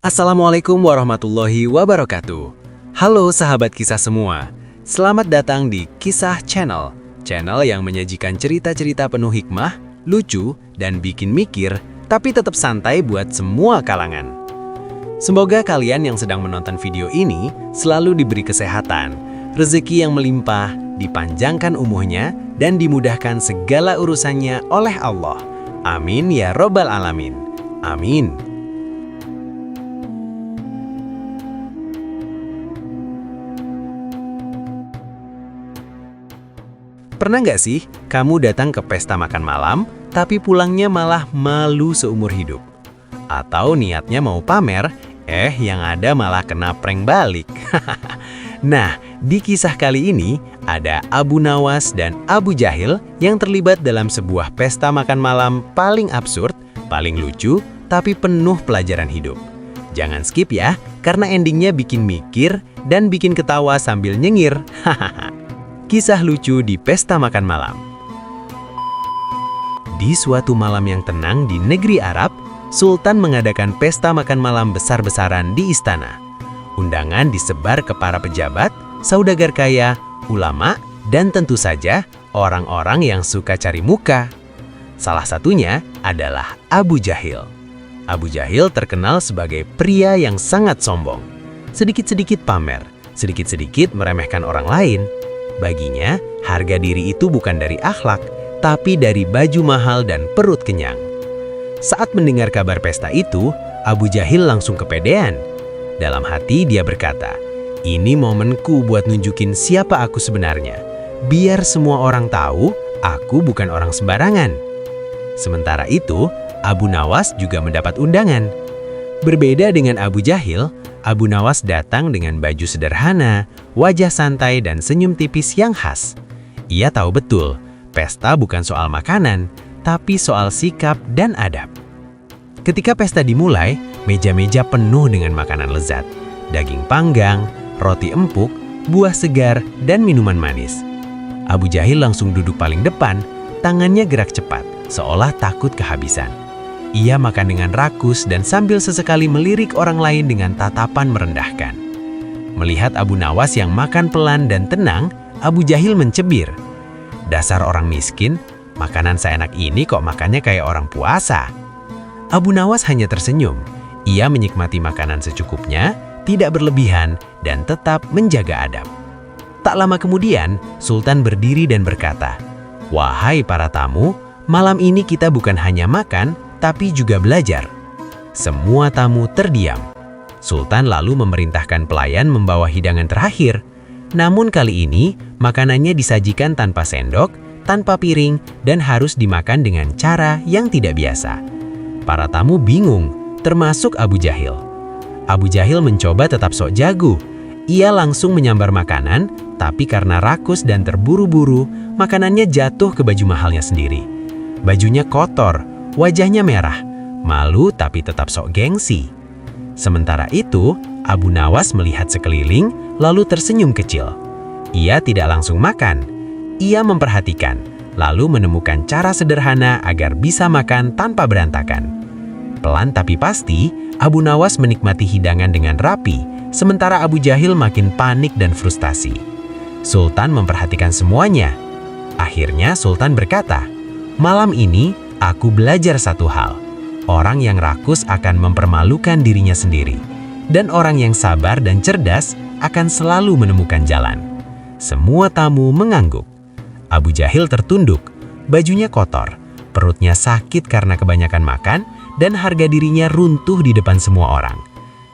Assalamualaikum warahmatullahi wabarakatuh. Halo sahabat kisah semua. Selamat datang di Kisah Channel. Channel yang menyajikan cerita-cerita penuh hikmah, lucu, dan bikin mikir, tapi tetap santai buat semua kalangan. Semoga kalian yang sedang menonton video ini selalu diberi kesehatan, rezeki yang melimpah, dipanjangkan umurnya, dan dimudahkan segala urusannya oleh Allah. Amin ya robbal alamin. Amin. Pernah nggak sih kamu datang ke pesta makan malam, tapi pulangnya malah malu seumur hidup? Atau niatnya mau pamer, yang ada malah kena prank balik. Nah, di kisah kali ini ada Abu Nawas dan Abu Jahil yang terlibat dalam sebuah pesta makan malam paling absurd, paling lucu, tapi penuh pelajaran hidup. Jangan skip ya, karena endingnya bikin mikir dan bikin ketawa sambil nyengir. Hahaha. Kisah lucu di pesta makan malam. Di suatu malam yang tenang di negeri Arab, Sultan mengadakan pesta makan malam besar-besaran di istana. Undangan disebar ke para pejabat, saudagar kaya, ulama, dan tentu saja orang-orang yang suka cari muka. Salah satunya adalah Abu Jahil. Abu Jahil terkenal sebagai pria yang sangat sombong. Sedikit-sedikit pamer, sedikit-sedikit meremehkan orang lain. Baginya, harga diri itu bukan dari akhlak, tapi dari baju mahal dan perut kenyang. Saat mendengar kabar pesta itu, Abu Jahil langsung kepedean. Dalam hati dia berkata, "Ini momenku buat nunjukin siapa aku sebenarnya. Biar semua orang tahu, aku bukan orang sembarangan." Sementara itu, Abu Nawas juga mendapat undangan. Berbeda dengan Abu Jahil, Abu Nawas datang dengan baju sederhana, wajah santai dan senyum tipis yang khas. Ia tahu betul, pesta bukan soal makanan, tapi soal sikap dan adab. Ketika pesta dimulai, meja-meja penuh dengan makanan lezat. Daging panggang, roti empuk, buah segar, dan minuman manis. Abu Jahil langsung duduk paling depan, tangannya gerak cepat, seolah takut kehabisan. Ia makan dengan rakus dan sambil sesekali melirik orang lain dengan tatapan merendahkan. Melihat Abu Nawas yang makan pelan dan tenang, Abu Jahil mencibir. "Dasar orang miskin, makanan seenak ini kok makannya kayak orang puasa." Abu Nawas hanya tersenyum. Ia menikmati makanan secukupnya, tidak berlebihan, dan tetap menjaga adab. Tak lama kemudian, Sultan berdiri dan berkata, "Wahai para tamu, malam ini kita bukan hanya makan, tapi juga belajar." Semua tamu terdiam. Sultan lalu memerintahkan pelayan membawa hidangan terakhir. Namun kali ini, makanannya disajikan tanpa sendok, tanpa piring, dan harus dimakan dengan cara yang tidak biasa. Para tamu bingung, termasuk Abu Jahil. Abu Jahil mencoba tetap sok jago. Ia langsung menyambar makanan, tapi karena rakus dan terburu-buru, makanannya jatuh ke baju mahalnya sendiri. Bajunya kotor, wajahnya merah, malu tapi tetap sok gengsi. Sementara itu, Abu Nawas melihat sekeliling, lalu tersenyum kecil. Ia tidak langsung makan. Ia memperhatikan, lalu menemukan cara sederhana agar bisa makan tanpa berantakan. Pelan tapi pasti, Abu Nawas menikmati hidangan dengan rapi, sementara Abu Jahil makin panik dan frustasi. Sultan memperhatikan semuanya. Akhirnya Sultan berkata, "Malam ini, aku belajar satu hal. Orang yang rakus akan mempermalukan dirinya sendiri. Dan orang yang sabar dan cerdas akan selalu menemukan jalan." Semua tamu mengangguk. Abu Jahil tertunduk. Bajunya kotor, perutnya sakit karena kebanyakan makan, dan harga dirinya runtuh di depan semua orang.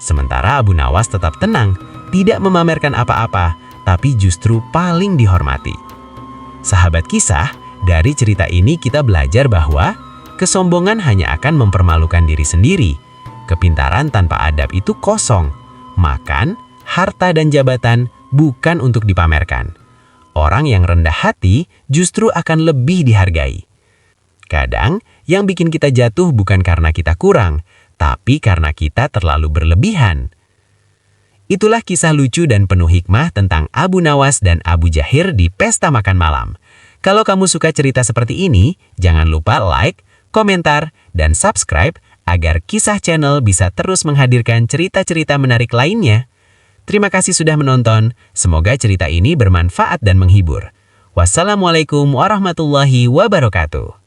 Sementara Abu Nawas tetap tenang, tidak memamerkan apa-apa, tapi justru paling dihormati. Sahabat kisah, dari cerita ini kita belajar bahwa kesombongan hanya akan mempermalukan diri sendiri. Kepintaran tanpa adab itu kosong. Makan, harta dan jabatan bukan untuk dipamerkan. Orang yang rendah hati justru akan lebih dihargai. Kadang, yang bikin kita jatuh bukan karena kita kurang, tapi karena kita terlalu berlebihan. Itulah kisah lucu dan penuh hikmah tentang Abu Nawas dan Abu Jahil di pesta makan malam. Kalau kamu suka cerita seperti ini, jangan lupa like, komentar, dan subscribe agar Kisah Channel bisa terus menghadirkan cerita-cerita menarik lainnya. Terima kasih sudah menonton, semoga cerita ini bermanfaat dan menghibur. Wassalamualaikum warahmatullahi wabarakatuh.